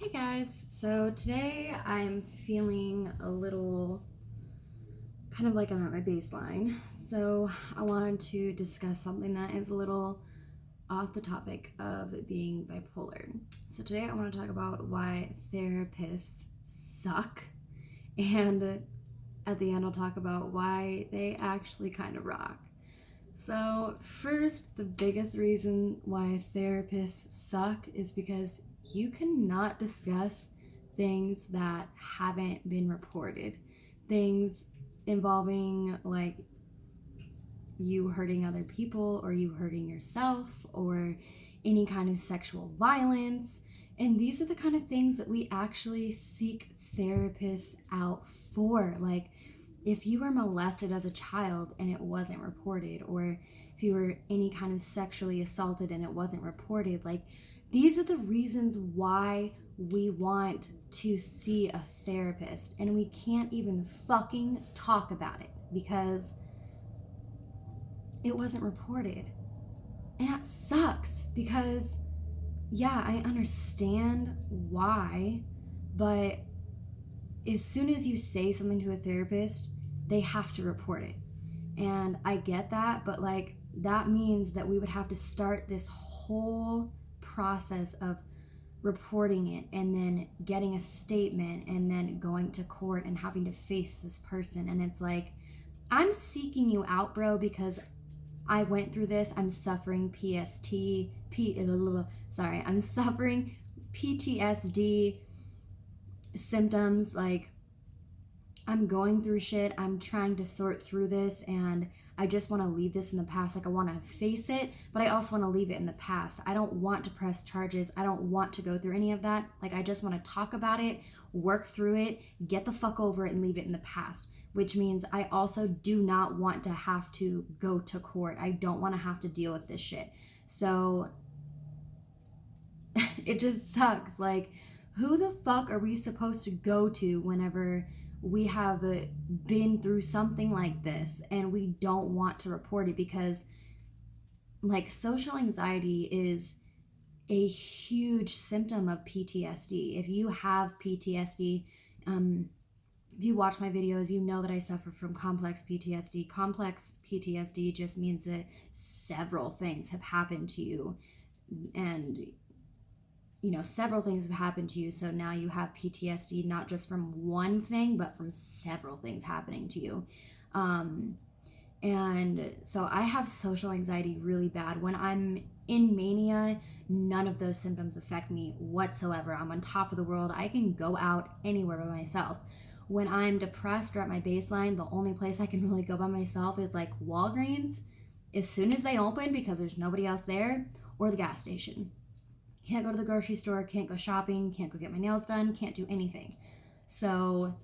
Hey guys, so today I'm feeling a little kind of like I'm at my baseline. So I wanted to discuss something that is a little off the topic of being bipolar. So today I want to talk about why therapists suck, and at the end I'll talk about why they actually kind of rock. So, first, the biggest reason why therapists suck is because you cannot discuss things that haven't been reported. Things involving like you hurting other people or you hurting yourself or any kind of sexual violence. And these are the kind of things that we actually seek therapists out for. Like, if you were molested as a child and it wasn't reported, or if you were any kind of sexually assaulted and it wasn't reported, like, these are the reasons why we want to see a therapist, and we can't even fucking talk about it because it wasn't reported. And that sucks because, yeah, I understand why, but as soon as you say something to a therapist, they have to report it. And I get that, but like that means that we would have to start this whole process of reporting it and then getting a statement and then going to court and having to face this person. And it's like, I'm seeking you out, bro, because I went through this. I'm suffering I'm suffering PTSD symptoms. Like, I'm going through shit. I'm trying to sort through this, and I just want to leave this in the past. Like, I want to face it, but I also want to leave it in the past. I don't want to press charges. I don't want to go through any of that. Like, I just want to talk about it, work through it, get the fuck over it, and leave it in the past. Which means I also do not want to have to go to court. I don't want to have to deal with this shit. So it just sucks. Like, who the fuck are we supposed to go to whenever we have been through something like this and we don't want to report it? Because like, social anxiety is a huge symptom of PTSD. If you have PTSD, if you watch my videos, you know that I suffer from complex PTSD. Complex PTSD just means that several things have happened to you, and several things have happened to you. So now you have PTSD, not just from one thing, but from several things happening to you. And so I have social anxiety really bad. When I'm in mania, none of those symptoms affect me whatsoever. I'm on top of the world. I can go out anywhere by myself. When I'm depressed or at my baseline, the only place I can really go by myself is like Walgreens as soon as they open because there's nobody else there, or the gas station. Can't go to the grocery store, can't go shopping, can't go get my nails done, can't do anything. So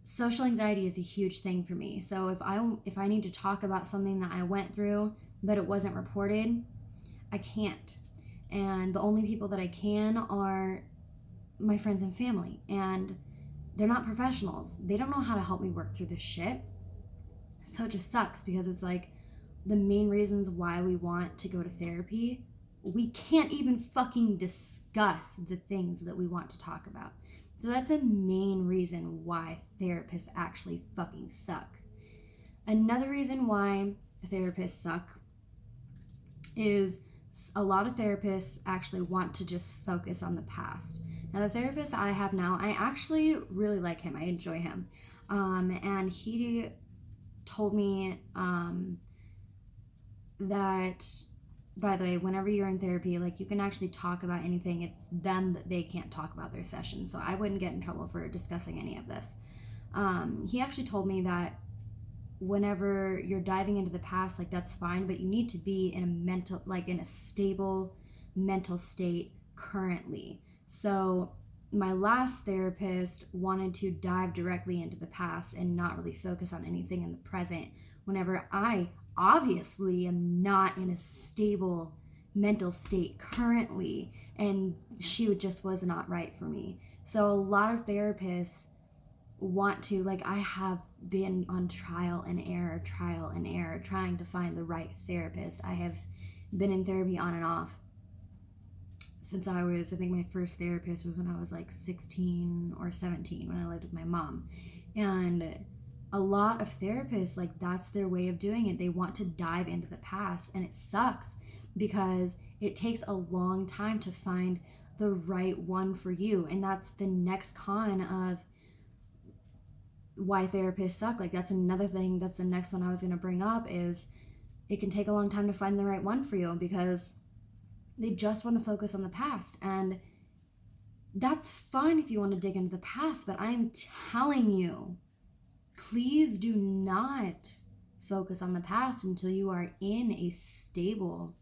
social anxiety is a huge thing for me. So if I need to talk about something that I went through but it wasn't reported, I can't. And the only people that I can are my friends and family, and they're not professionals. They don't know how to help me work through this shit. So it just sucks because it's like the main reasons why we want to go to therapy, we can't even fucking discuss the things that we want to talk about. So that's the main reason why therapists actually fucking suck. Another reason why therapists suck is a lot of therapists actually want to just focus on the past. Now, the therapist I have now, I actually really like him. I enjoy him. And he told me that, by the way, whenever you're in therapy, like, you can actually talk about anything. It's them that they can't talk about their session. So I wouldn't get in trouble for discussing any of this. He actually told me that whenever you're diving into the past, like, that's fine, but you need to be in a stable mental state currently. So my last therapist wanted to dive directly into the past and not really focus on anything in the present, whenever I obviously am not in a stable mental state currently, and she just was not right for me. So a lot of therapists want to, like, I have been on trial and error, trying to find the right therapist. I have been in therapy on and off since I think my first therapist was when I was like 16 or 17 when I lived with my mom. And a lot of therapists, like, that's their way of doing it. They want to dive into the past, and it sucks because it takes a long time to find the right one for you. And that's the next con of why therapists suck. Like, that's another thing. That's the next one I was going to bring up, is it can take a long time to find the right one for you because they just want to focus on the past. And that's fine if you want to dig into the past, but I'm telling you, please do not focus on the past until you are in a stable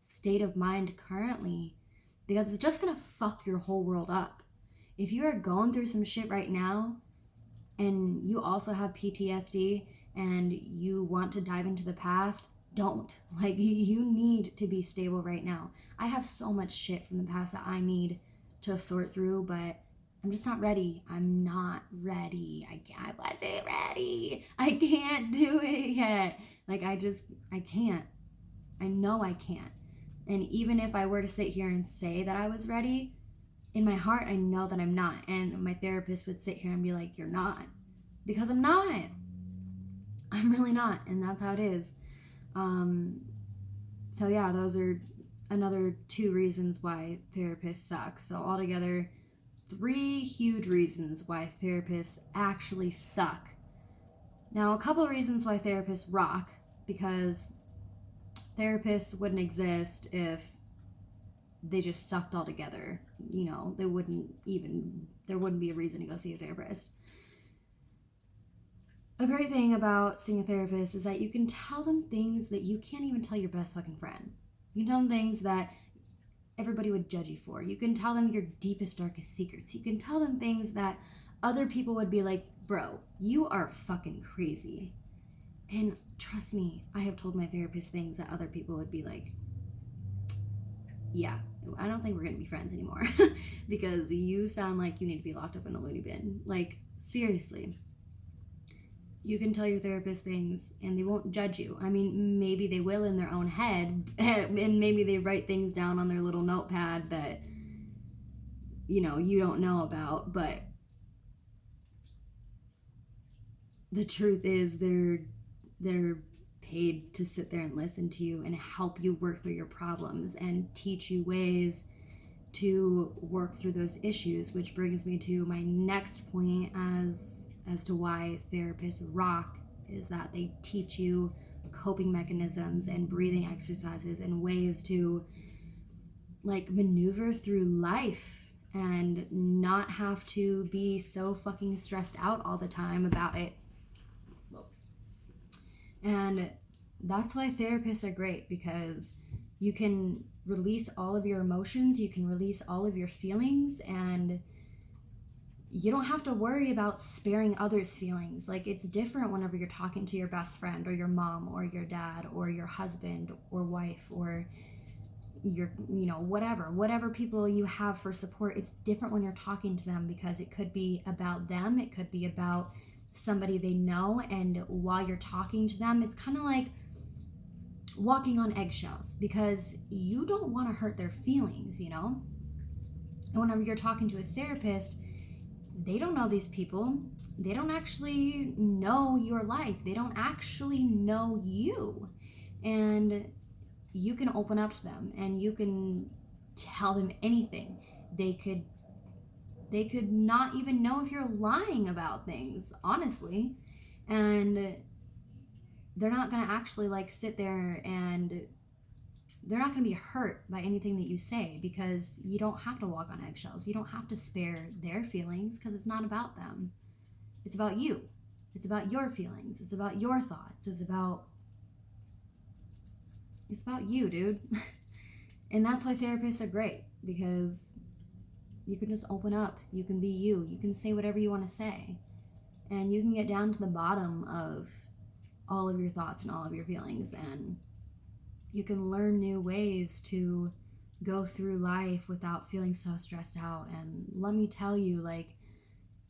state of mind currently, because it's just going to fuck your whole world up. If you are going through some shit right now and you also have PTSD and you want to dive into the past, don't. Like, you need to be stable right now. I have so much shit from the past that I need to sort through, but I'm just not ready. I'm not ready. I wasn't ready. I can't do it yet. Like, I can't. I know I can't. And even if I were to sit here and say that I was ready, in my heart, I know that I'm not. And my therapist would sit here and be like, you're not. Because I'm not. I'm really not. And that's how it is. So yeah, those are another 2 reasons why therapists suck. So altogether, 3 huge reasons why therapists actually suck. Now, a couple of reasons why therapists rock, because therapists wouldn't exist if they just sucked altogether. You know, there wouldn't be a reason to go see a therapist. A great thing about seeing a therapist is that you can tell them things that you can't even tell your best fucking friend. You can tell them things that everybody would judge you for. You can tell them your deepest, darkest secrets. You can tell them things that other people would be like, bro, you are fucking crazy. And trust me, I have told my therapist things that other people would be like, yeah, I don't think we're going to be friends anymore because you sound like you need to be locked up in a loony bin. Like, seriously. You can tell your therapist things and they won't judge you. I mean, maybe they will in their own head, and maybe they write things down on their little notepad that, you know, you don't know about, but the truth is they're paid to sit there and listen to you and help you work through your problems and teach you ways to work through those issues, which brings me to my next point as to why therapists rock, is that they teach you coping mechanisms and breathing exercises and ways to, like, maneuver through life and not have to be so fucking stressed out all the time about it. And that's why therapists are great, because you can release all of your emotions, you can release all of your feelings, and you don't have to worry about sparing others' feelings. Like, it's different whenever you're talking to your best friend or your mom or your dad or your husband or wife or your, you know, whatever people you have for support. It's different when you're talking to them, because it could be about them, it could be about somebody they know, and while you're talking to them, it's kind of like walking on eggshells, because you don't want to hurt their feelings, you know? And whenever you're talking to a therapist, they don't know these people. They don't actually know your life. They don't actually know you. And you can open up to them and you can tell them anything. They could not even know if you're lying about things, honestly. And they're not going to actually, like, sit there, and they're not going to be hurt by anything that you say, because you don't have to walk on eggshells. You don't have to spare their feelings, because it's not about them. It's about you. It's about your feelings. It's about your thoughts. It's about you, dude. And that's why therapists are great, because you can just open up. You can be you. You can say whatever you want to say. And you can get down to the bottom of all of your thoughts and all of your feelings, and you can learn new ways to go through life without feeling so stressed out. And let me tell you, like,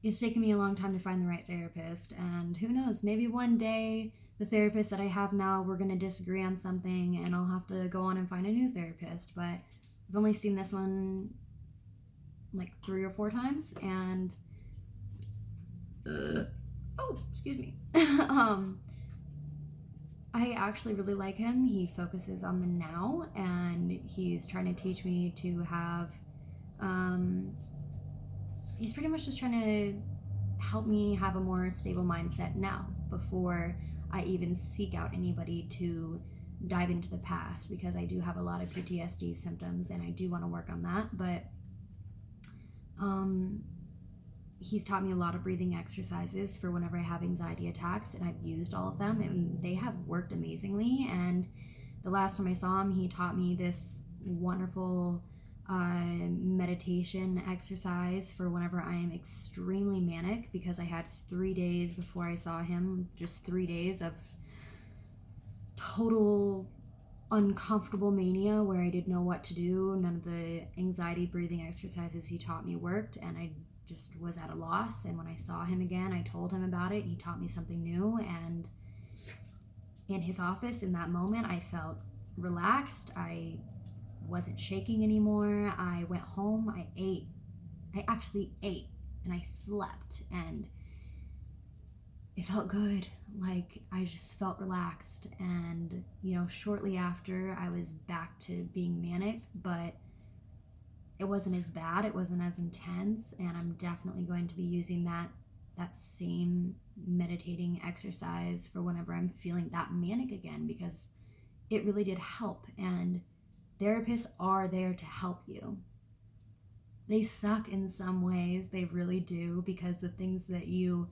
it's taken me a long time to find the right therapist, and who knows, maybe one day the therapist that I have now, we're going to disagree on something and I'll have to go on and find a new therapist. But I've only seen this one like 3 or 4 times, and oh, excuse me. I actually really like him. He focuses on the now, and he's trying to teach me to have, he's pretty much just trying to help me have a more stable mindset now before I even seek out anybody to dive into the past, because I do have a lot of PTSD symptoms and I do want to work on that. But he's taught me a lot of breathing exercises for whenever I have anxiety attacks, and I've used all of them and they have worked amazingly. And the last time I saw him, he taught me this wonderful meditation exercise for whenever I am extremely manic, because I had 3 days before I saw him, just 3 days of total uncomfortable mania where I didn't know what to do. None of the anxiety breathing exercises he taught me worked, and I just was at a loss. And when I saw him again, I told him about it, and he taught me something new. And in his office, in that moment, I felt relaxed. I wasn't shaking anymore. I went home, I ate. I actually ate, and I slept, and it felt good. Like, I just felt relaxed. And, you know, shortly after, I was back to being manic, but it wasn't as bad, it wasn't as intense. And I'm definitely going to be using that same meditating exercise for whenever I'm feeling that manic again, because it really did help. And therapists are there to help you. They suck in some ways, they really do, because the things that you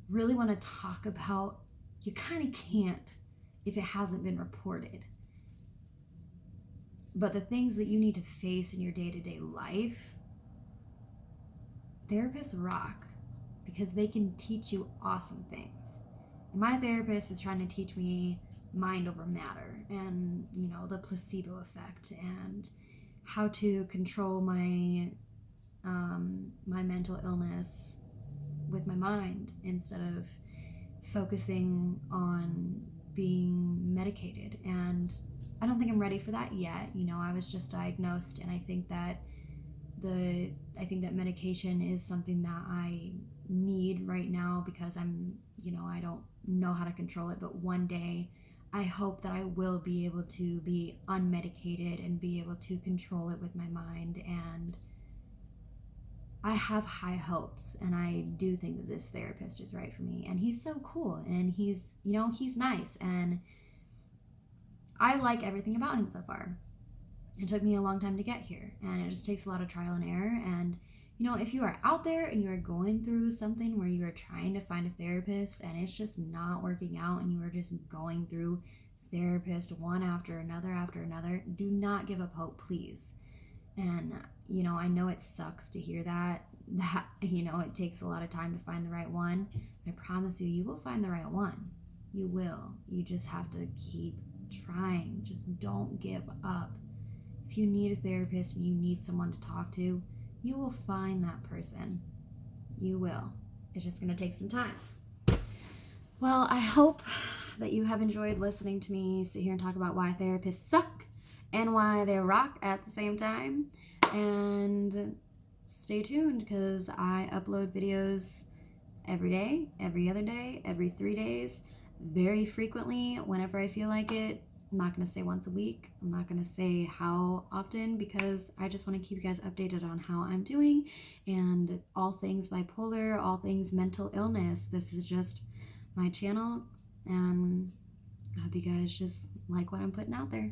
really want to talk about, you kind of can't if it hasn't been reported. But the things that you need to face in your day-to-day life, therapists rock, because they can teach you awesome things. And my therapist is trying to teach me mind over matter, and, you know, the placebo effect, and how to control my my mental illness with my mind instead of focusing on being medicated. And I don't think I'm ready for that yet. You know, I was just diagnosed, and I think that medication is something that I need right now, because I don't know how to control it. But one day I hope that I will be able to be unmedicated and be able to control it with my mind. And I have high hopes, and I do think that this therapist is right for me. And he's so cool, and he's nice, and I like everything about him so far. It took me a long time to get here, and it just takes a lot of trial and error. And, you know, if you are out there and you are going through something where you are trying to find a therapist and it's just not working out, and you are just going through therapist one after another, do not give up hope, please. And, you know, I know it sucks to hear that, you know, it takes a lot of time to find the right one. I promise you, you will find the right one. You will. You just have to keep trying. Just don't give up. If you need a therapist and you need someone to talk to, you will find that person. You will. It's just going to take some time. Well, I hope that you have enjoyed listening to me sit here and talk about why therapists suck and why they rock at the same time. And stay tuned, because I upload videos every day, every other day, every 3 days, very frequently, whenever I feel like it. I'm not going to say once a week. I'm not going to say how often, because I just want to keep you guys updated on how I'm doing, and all things bipolar, all things mental illness. This is just my channel, and I hope you guys just like what I'm putting out there.